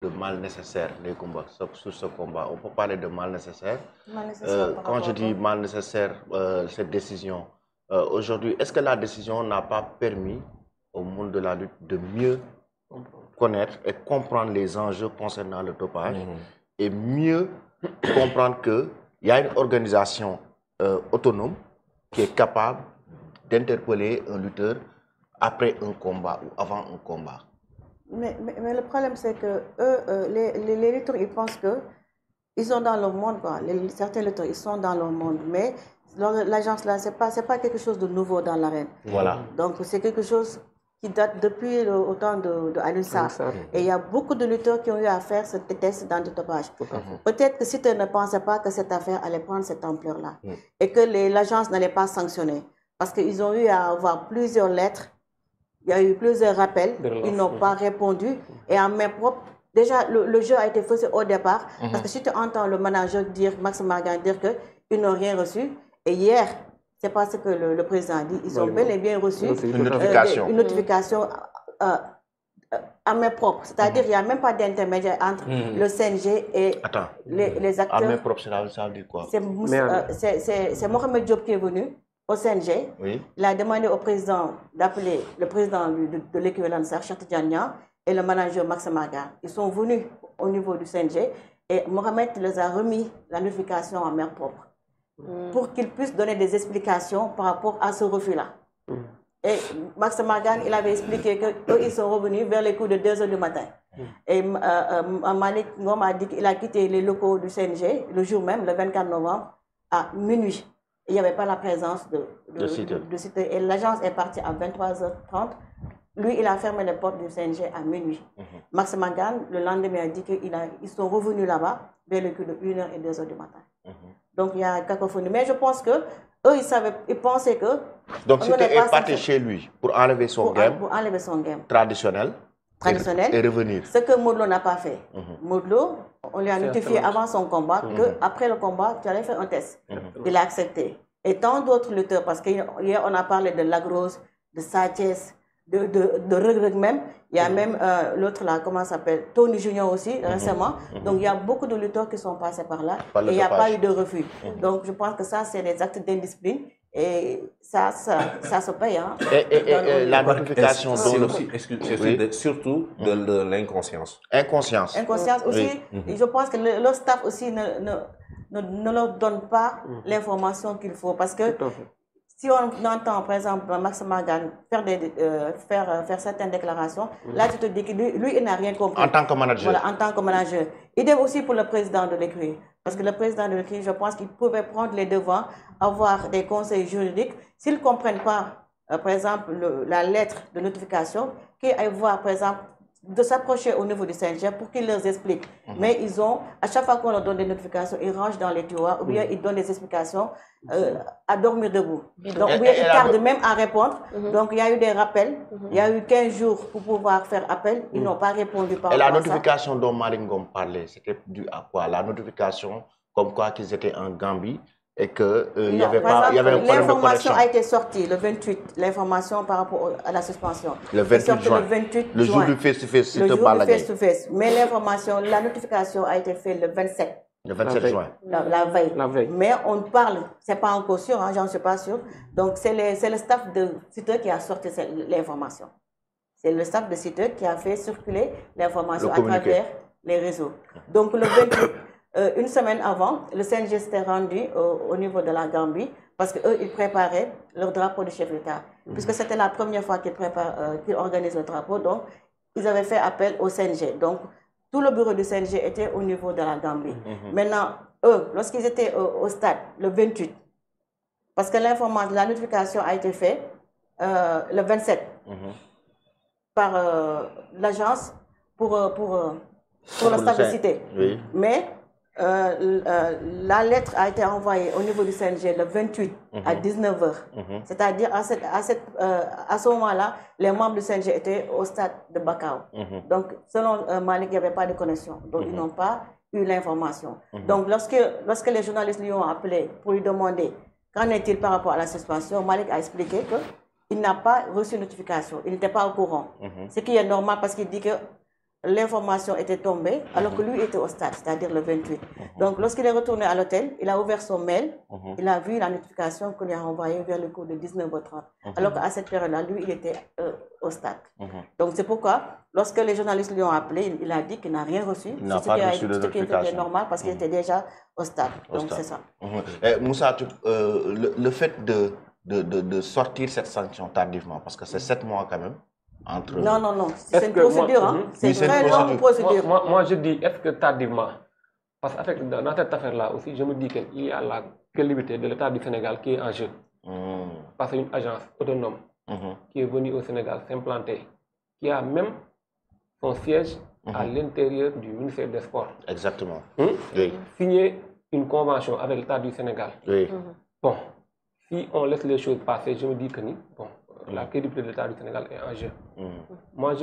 de mal nécessaire les combats, sur ce combat. On peut parler de mal nécessaire. Quand je dis mal nécessaire, cette décision, aujourd'hui, est-ce que la décision n'a pas permis au monde de la lutte de mieux connaître et comprendre les enjeux concernant le dopage et mieux comprendre qu'il y a une organisation autonome qui est capable d'interpeller un lutteur après un combat ou avant un combat? Mais le problème, c'est que les lutteurs, ils pensent qu'ils sont dans le monde, quoi. Certains lutteurs, ils sont dans le monde, mais l'agence là, c'est pas quelque chose de nouveau dans l'arène. Voilà. Donc c'est quelque chose qui date depuis le temps de Alioune Sarr. Et il y a beaucoup de lutteurs qui ont eu à faire ce test d'antidopage. Peut-être que Siteu ne pensait pas que cette affaire allait prendre cette ampleur-là et que l'agence n'allait pas sanctionner. Parce qu'ils ont eu à avoir plusieurs lettres, il y a eu plusieurs rappels, ils n'ont pas répondu. Et en main propre, déjà le jeu a été faussé au départ. Parce que si tu entends le manager dire, Max Margan dire qu'ils n'ont rien reçu, et hier, c'est pas ce que le président a dit, ils ont bel et bien reçu une notification à main propre. C'est-à-dire qu'il n'y a même pas d'intermédiaire entre le CNG et les acteurs. À main propre, ça veut dire quoi? C'est Mohamed Diop qui est venu au CNG. Oui. Il a demandé au président d'appeler le président de l'équivalent de Cheikh Tidiane Niang et le manager Max Margan. Ils sont venus au niveau du CNG et Mohamed les a remis la notification en main propre pour qu'ils puissent donner des explications par rapport à ce refus-là. Et Max Margan, il avait expliqué qu'ils sont revenus vers les coups de 2 h du matin. Et Malik Ngom a dit qu'il a quitté les locaux du CNG le jour même, le 24 novembre, à minuit. Il n'y avait pas la présence de Siteu. Et l'agence est partie à 23h30. Lui, il a fermé les portes du CNG à minuit. Max Margan, le lendemain, a dit qu'ils sont revenus là-bas vers le coup de 1 h et 2 h du matin. Donc il y a cacophonie. Mais je pense que eux, ils pensaient que... Donc Siteu est parti chez lui pour enlever son game. Pour enlever son game. Traditionnel. Et revenir. Ce que Modou Lo n'a pas fait. Modou Lo, on lui a notifié avant son combat qu'après le combat, tu allais faire un test. Il a accepté. Et tant d'autres lutteurs, parce qu'hier on a parlé de Lagrosse, de Sathiès, de Reug même. Il y a même l'autre là, comment ça s'appelle, Tony Junior aussi, récemment. Donc il y a beaucoup de lutteurs qui sont passés par là et il n'y a pas eu de refus. Donc je pense que ça, c'est des actes d'indiscipline. Et ça se paye. Hein, et la notification c'est surtout de l'inconscience. Inconscience aussi. Je pense que leur staff aussi ne leur donne pas l'information qu'il faut. Parce que si on entend, par exemple, Max Margan faire certaines déclarations, là, tu te dis que lui, il n'a rien compris. En tant que manager. Voilà, en tant que manager. Idem aussi pour le président de l'écurie. Parce que le président de l'écurie, je pense qu'il pouvait prendre les devants, avoir des conseils juridiques. S'ils ne comprennent pas, par exemple, la lettre de notification, qu'ils aillent voir, par exemple, de s'approcher au niveau du CNG pour qu'ils leur expliquent. Mais ils ont, à chaque fois qu'on leur donne des notifications, ils rangent dans les tiroirs ou bien ils donnent des explications à dormir debout. Donc, ou bien ils tardent même à répondre. Donc, il y a eu des rappels. Il y a eu 15 jours pour pouvoir faire appel. Ils n'ont pas répondu par rapport à ça. Et la notification dont Malick Ngom parlait, c'était dû à quoi? La notification comme quoi qu'ils étaient en Gambie et qu'il y avait un problème de connexion. L'information a été sortie le 28, l'information par rapport à la suspension. Le 28 juin. Le jour du face-to-face. Le jour du face-to-face. Mais l'information, la notification a été faite le 27. Le 27 juin. La veille. Mais on parle, c'est pas encore sûr, hein, j'en suis pas sûr. Donc c'est le staff de Siteu qui a sorti l'information. C'est le staff de Siteu qui a fait circuler l'information à travers les réseaux. Donc le 28, une semaine avant, le CNG s'était rendu au niveau de la Gambie parce qu'eux, ils préparaient leur drapeau de chef d'État. Puisque c'était la première fois qu'ils organisent le drapeau, donc ils avaient fait appel au CNG. Donc tout le bureau du CNG était au niveau de la Gambie. Maintenant, eux, lorsqu'ils étaient au stade, le 28, parce que l'information, la notification a été faite le 27 par l'agence pour le staff de Cité. Mais la lettre a été envoyée au niveau du CNG le 28 à 19 h. C'est-à-dire à ce moment-là, les membres du CNG étaient au stade de Bakao. Donc, selon Malik, il n'y avait pas de connexion. Donc, ils n'ont pas eu l'information. Donc, lorsque les journalistes lui ont appelé pour lui demander qu'en est-il par rapport à la suspension, Malik a expliqué qu'il n'a pas reçu notification. Il n'était pas au courant. Ce qui est normal parce qu'il dit que l'information était tombée alors que lui était au stade, c'est-à-dire le 28. Donc, lorsqu'il est retourné à l'hôtel, il a ouvert son mail, il a vu la notification qu'on lui a envoyée vers le cours de 19h30. Alors qu'à cette période-là, lui, il était au stade. Donc, c'est pourquoi, lorsque les journalistes lui ont appelé, il a dit qu'il n'a rien reçu. Il n'a pas reçu de notification. Ce qui était normal parce qu'il était déjà au stade. Donc, c'est ça. Moussa, le fait de sortir cette sanction tardivement, parce que c'est 7 mois quand même, entre... Non. C'est une procédure. C'est une très longue procédure. Moi, je dis, est-ce que tardivement? Parce que dans cette affaire-là aussi, je me dis qu'il y a la crédibilité de l'État du Sénégal qui est en jeu. Parce qu'une agence autonome qui est venue au Sénégal s'implanter, qui a même son siège à l'intérieur du ministère des Sports. Exactement. Signer une convention avec l'État du Sénégal. Bon, si on laisse les choses passer, je me dis que la crédibilité de l'État du Sénégal est en jeu. Moi,